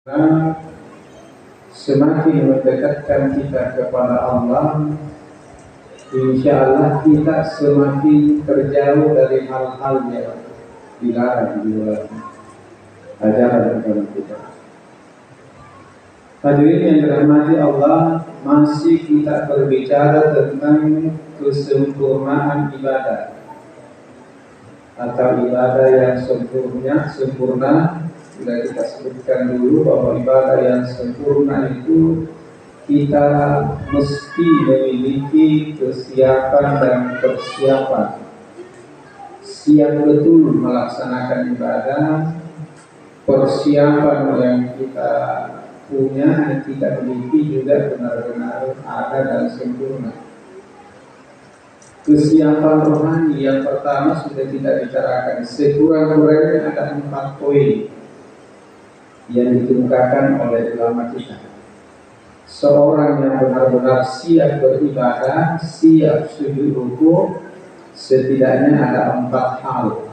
Karena semakin mendekatkan kita kepada Allah, insya Allah kita semakin terjauh dari hal-hal yang dilarang di luar ajaran agama kita. Hadirin yang dirahmati Allah, masih kita berbicara tentang kesempurnaan ibadah atau ibadah yang sempurna. Sudah kita sebutkan dulu bahwa ibadah yang sempurna itu kita mesti memiliki kesiapan dan persiapan, siap betul melaksanakan ibadah. Persiapan yang kita punya, yang kita miliki juga benar-benar ada dan sempurna. Kesiapan rohani yang pertama sudah kita bicarakan, sekurang-kurangnya ada 4 poin yang dikemukakan oleh ulama kita. Seorang yang benar-benar siap beribadah, siap sujud rukuk, setidaknya ada 4 hal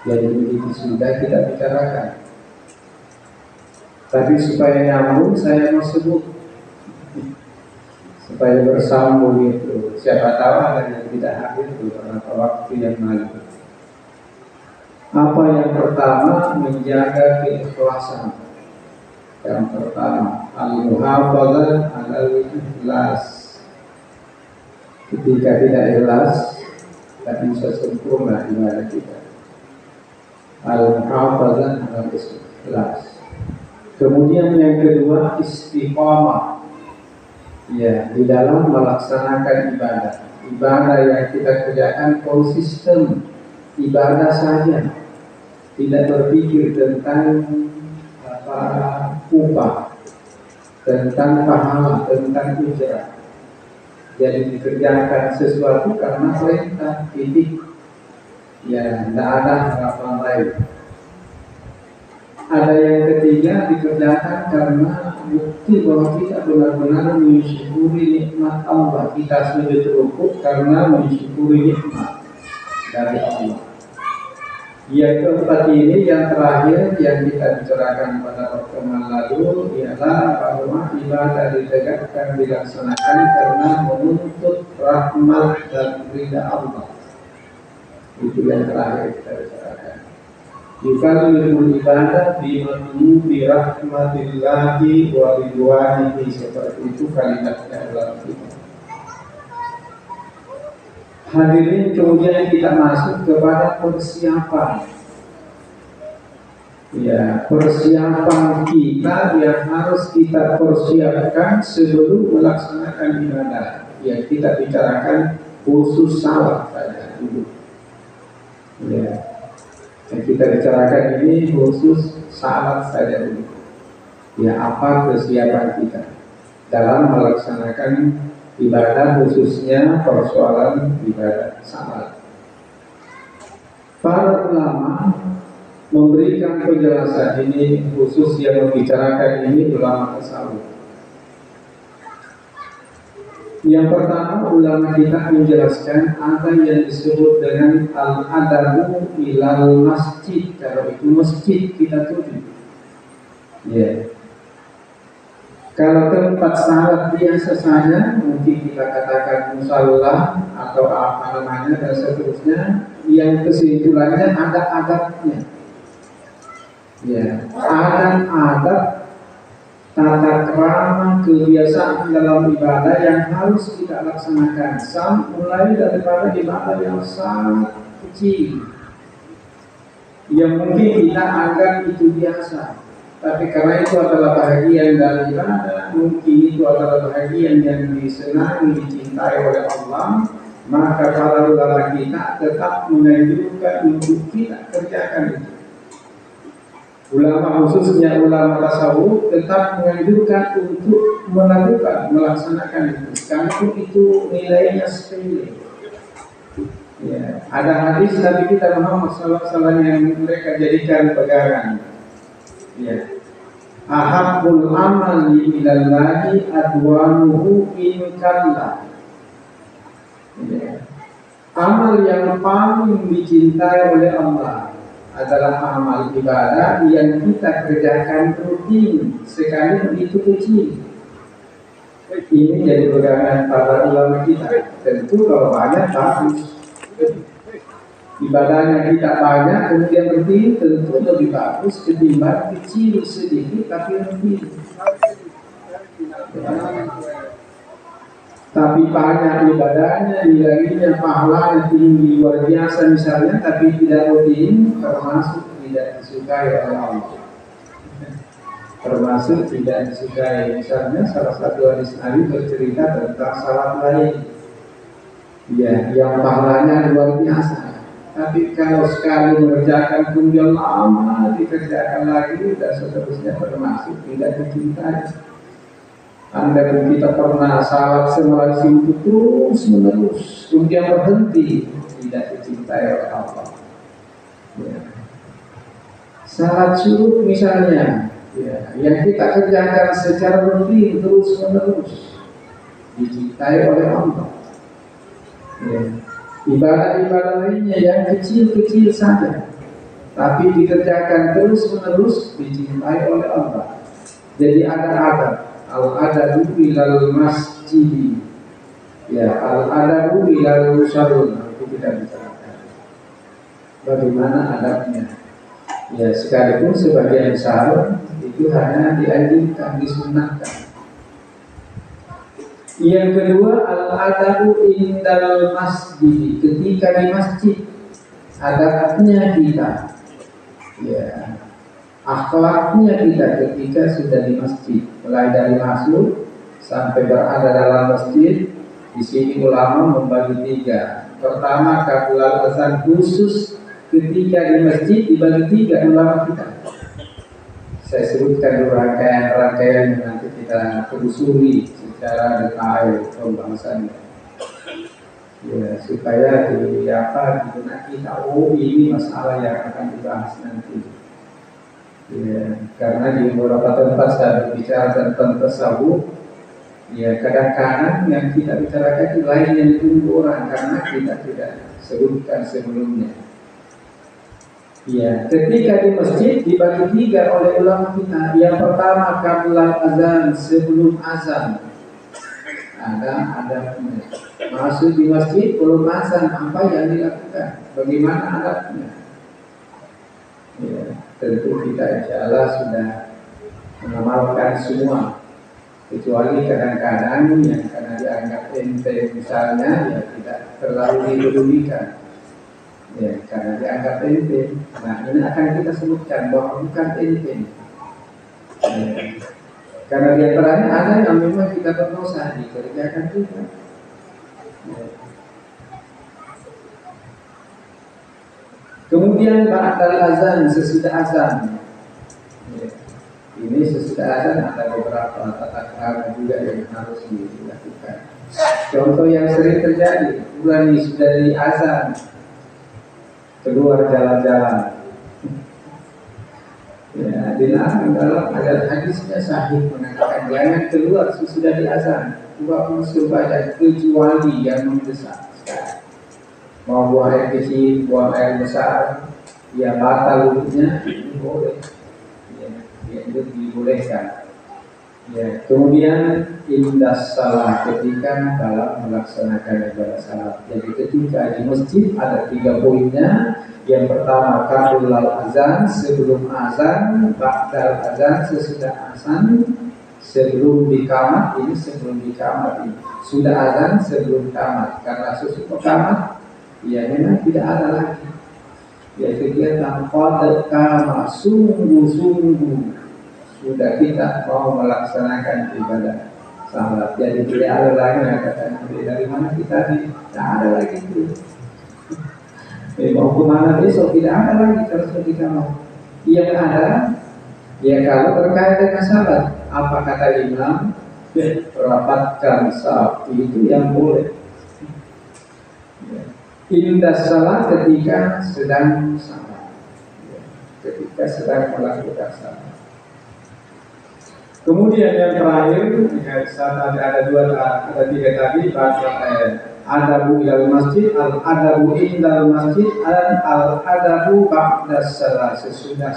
yang begitu sudah kita bicarakan. Tapi supaya nyambung, saya mau sebut supaya bersambung itu. Siapa tahu ada yang tidak hadir beberapa waktu yang lalu. Apa yang pertama? Menjaga keikhlasan. Yang pertama, al-muhafadzah alal ikhlas. Ketika tidak ikhlas, tidak bisa sempurna ibadah kita. Al-muhafadzah alal ikhlas. Kemudian yang kedua, istiqamah. Ya, di dalam melaksanakan ibadah. Ibadah yang kita kerjakan konsisten, ibadah saja. Tidak berpikir tentang upah, tentang pahala, tentang ujrah. Jadi dikerjakan sesuatu karena perintah, titik. Ya, tidak ada harapan lain. Ada yang ketiga, dikerjakan karena bukti bahwa kita benar-benar mensyukuri nikmat Allah. Kita sujud rukuk karena mensyukuri nikmat dari Allah. Yang keempat ini, yang terakhir yang kita bicarakan pada pertemuan lalu, ialah bahwa ibadah ditegakkan, dilaksanakan karena menuntut rahmat dan ridha Allah. Itu yang terakhir kita bicarakan. Yukallimul ibadah bi rahmatillahi wa ridwanihi, seperti itu kalimatnya dalam kita. Hadirin, kemudian kita masuk kepada persiapan. Ya, persiapan kita yang harus kita persiapkan sebelum melaksanakan ibadah. Ya, kita bicarakan khusus salat saja dulu. Ya, yang kita bicarakan ini khusus salat saja dulu. Ya, apa persiapan kita dalam melaksanakan ibadah, khususnya persoalan ibadah salat. Para ulama memberikan penjelasan ini, khusus yang membicarakan ini ulama tasawuf. Yang pertama, ulama kita menjelaskan ada yang disebut dengan al-adabu ilal masjid. Kalau itu masjid kita tuju. Ya. Kalau tempat salat biasa saja, mungkin kita katakan musalla atau apa namanya dan seterusnya, yang kesimpulannya ada adabnya. Ya, adat, tata krama, kebiasaan dalam ibadah yang harus kita laksanakan. Mulai daripada ibadah yang sangat kecil, yang mungkin kita anggap itu biasa. Tapi karena itu adalah bahagian dari ibadah, mungkin itu adalah bahagian yang disenangi, dicintai oleh Allah, maka para ulama kita tetap menganjurkan untuk kita kerjakan itu. Ulama, khususnya ulama tasawuf, tetap menganjurkan untuk melaksanakan itu, karena itu nilainya sepele. Ya, ada hadis Nabi kita Muhammad SAW yang mereka jadikan pegangan. Ya, ahabbul amali ilallahi adwamuhu in kalla. Ya. Amal yang paling dicintai oleh Allah, adalah amal ibadah yang kita kerjakan rutin sekali itu kecil. Ini jadi pegangan para ulama kita. Tentu kalau banyak bagus. Ibadahnya kita banyak kemudian rutin, tentu lebih bagus ketimbang kecil sedikit tapi rutin. Tapi banyak ibadahnya, nilainya, pahalanya tinggi luar biasa misalnya, tapi tidak rutin, termasuk tidak disukai oleh Allah. Termasuk tidak disukai. Misalnya salah satu hadis Nabi bercerita tentang salat lain, ya, yang pahalanya luar biasa. Tapi kalau sekali mengerjakan kemudian lama dikerjakan lagi dan seterusnya, termasuk tidak dicintai. Anda pun kita pernah salat semalam itu terus menerus, kemudian berhenti, tidak dicintai oleh Allah. Ya. Salat suruh misalnya, ya, yang kita kerjakan secara rutin terus menerus, dicintai oleh Allah. Ya. Ibadah-ibadah lainnya yang kecil-kecil saja, tapi dikerjakan terus menerus, dicintai oleh Allah. Jadi ada adab. Al-adabu ilal masjid, ya, al-adabu ilal musalun. Itu kita bicarakan bagaimana adabnya. Ya, sekalipun sebagian besar itu hanya dianjurkan, disunahkan. Yang kedua, al-adabu indal masjid, ketika di masjid adabnya kita, ya, akhlaknya kita ketika sudah di masjid, mulai dari masuk sampai berada dalam masjid. Di sini ulama membagi tiga. Pertama, kabulal azan khusus ketika di masjid dibagi tiga ulama kita. Saya sebutkan dulu rangkaian nanti kita telusuri secara detail pembahasannya. Ya, supaya di apa kita ini masalah yang akan dibahas nanti. Ya, karena di beberapa tempat saya berbicara tentang tasawuf, ya kadang-kadang yang kita bicarakan itu lain yang ditunggu orang karena kita tidak sebutkan sebelumnya. Ya, ketika di masjid dibagi tiga oleh ulama kita. Yang pertama, qabla azan, sebelum azan. Ada masuk di masjid belum azan, apa yang dilakukan? Bagaimana adabnya? Ya, tentu kita insya Allah sudah mengamalkan semua, kecuali kadang-kadang yang karena dianggap ente misalnya, ya tidak terlalu dipedulikan, ya karena dianggap ente. Nah, ini akan kita sebutkan bahwa bukan ente, ya, karena di antaranya ada yang memang kita berdosa dikerjakan juga, ya. Kemudian ba'dal azan, sesudah azan. Ya. Ini sesudah azan ada beberapa tata krama juga yang harus dilakukan. Contoh yang sering terjadi, bulan ini sudah di azan, keluar jalan-jalan. Ya, dilarang dalam ayat hadisnya sahih mengatakan jangan keluar sesudah di azan, supaya kecuali yang mendesak. Mau buang air kecil, buang air besar, ya batal wudhunya, boleh, ya itu dibolehkan. Ya, kemudian indas salah, ketika dalam melaksanakan ibadah salat. Jadi ketika di masjid ada 3 poinnya. Yang pertama, qabla azan, sebelum azan, ba'dal azan, sesudah azan, sebelum di kamar, ini sebelum di kamar ini. Sudah azan sebelum kamar, karena sesudah kamar, ya memang tidak ada lagi. Ya kegiatan qad kama, sungguh-sungguh sudah kita mau melaksanakan ibadah salat. Jadi tidak ada lagi yang katakan dari mana kita ini, tidak ada lagi itu. Mau kemana besok tidak ada lagi kalau kita mau. Yang ada, ya kalau terkait dengan salat, apa kata Imam? Rapatkan saf itu yang boleh. Indah salat ketika sedang salat, ketika sedang melakukan salat. Kemudian yang terakhir, saat ada 3 tadi, adabu ilal masjid, al-adabu indal masjid, al-adabu ba'da salat, sesudah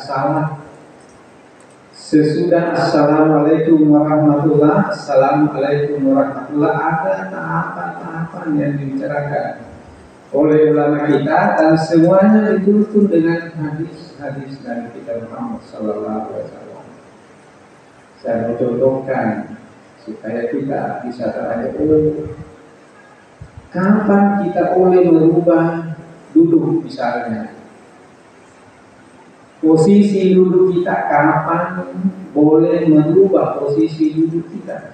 assalamualaikum warahmatullah, assalamualaikum warahmatullah, ada tahapan-tahapan yang dibicarakan oleh ulama kita dan semuanya dituntun dengan hadis-hadis dari kita Muhammad Sallallahu Alaihi Wasallam. Saya mencontohkan supaya kita bisa tanya, kapan kita boleh merubah duduk misalnya? Posisi duduk kita kapan boleh merubah posisi duduk kita?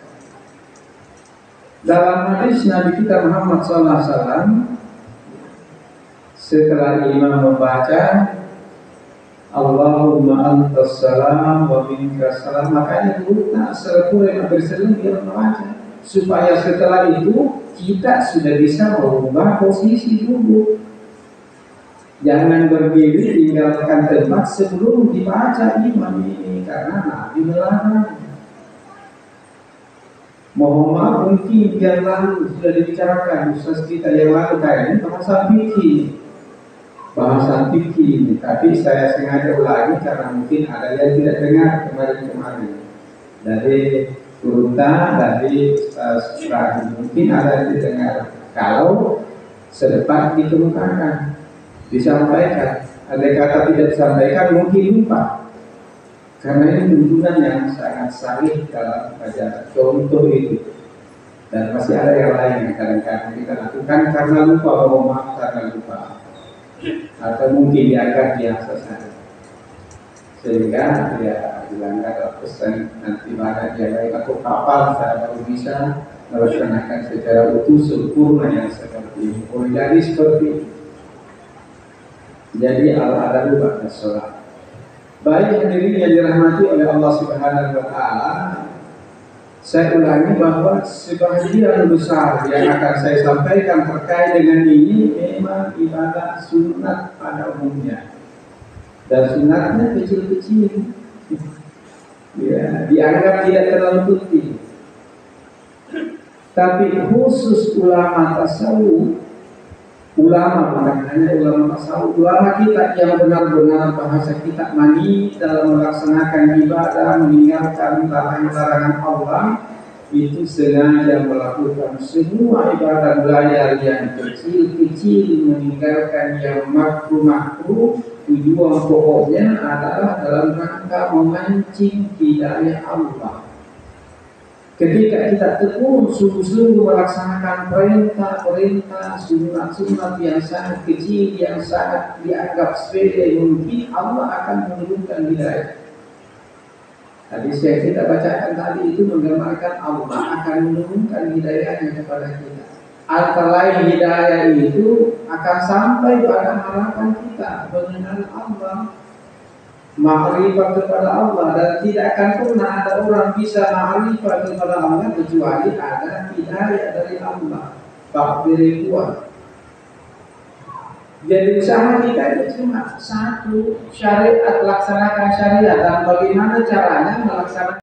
Dalam hadis Nabi kita Muhammad SAW, setelah imam membaca Allahumma antas salam wa minkas salam, makanya dulu setelah berselang dia membaca, supaya setelah itu kita sudah bisa merubah posisi duduk. Jangan berdiri tinggalkan tempat sebelum dibaca imam ini, karena Nabi melarang. Mohon maaf, mungkin yang lalu sudah dibicarakan Ustaz kita yang lalu kayaknya bahasan fikih ini, tapi saya sengaja ulangi karena mungkin ada yang tidak dengar kemarin dari urutan dari mungkin ada yang tidak dengar. Kalau sedepat dikemukakan disampaikan, ada kata tidak disampaikan mungkin lupa, karena ini tuntunan yang sangat sahih dalam ajaran. Contoh itu, dan masih ada yang lain yang kadang-kadang kita lakukan karena lupa, maaf karena lupa, atau mungkin dianggap biasa saja, sehingga ya dilanggar pesan nanti mana dia lain atau kapal saya baru bisa melaksanakan secara utuh sempurna yang seperti ini. Oh, jadi seperti itu. Jadi al-adabu ba'da sholat. Baik hadirin yang dirahmati oleh Allah Subhanahu wa Ta'ala, saya ulangi bahwa sebagian besar yang akan saya sampaikan terkait dengan ini memang ibadah sunat pada umumnya, dan sunatnya kecil-kecil, ya, dianggap tidak terlalu penting. Tapi khusus ulama tasawuf, ulama bukan hanya ulama tasawuf, ulama kita yang benar-benar bahasa kita mani dalam melaksanakan ibadah, meninggalkan larangan Allah, itu sengaja melakukan semua ibadah belajar yang kecil-kecil, meninggalkan yang makruh-makruh. Tujuan pokoknya adalah dalam rangka memancing hidayah Allah. Ketika kita tekun sungguh-sungguh melaksanakan perintah-perintah, sunat-sunat yang sangat kecil, yang sangat dianggap sepele, mungkin Allah akan menurunkan hidayah. Hadis yang kita bacakan tadi itu menggambarkan Allah akan menurunkan hidayahnya kepada kita. Antara lain hidayah itu akan sampai pada harapan kita mengenal Allah, ma'rifat kepada Allah, dan tidak akan pernah ada orang bisa ma'rifat kepada Allah kecuali ada hidayah dari Allah. Fakir kuat. Jadi usaha kita itu cuma satu, syariat, laksanakan syariat, dan bagaimana caranya melaksanakan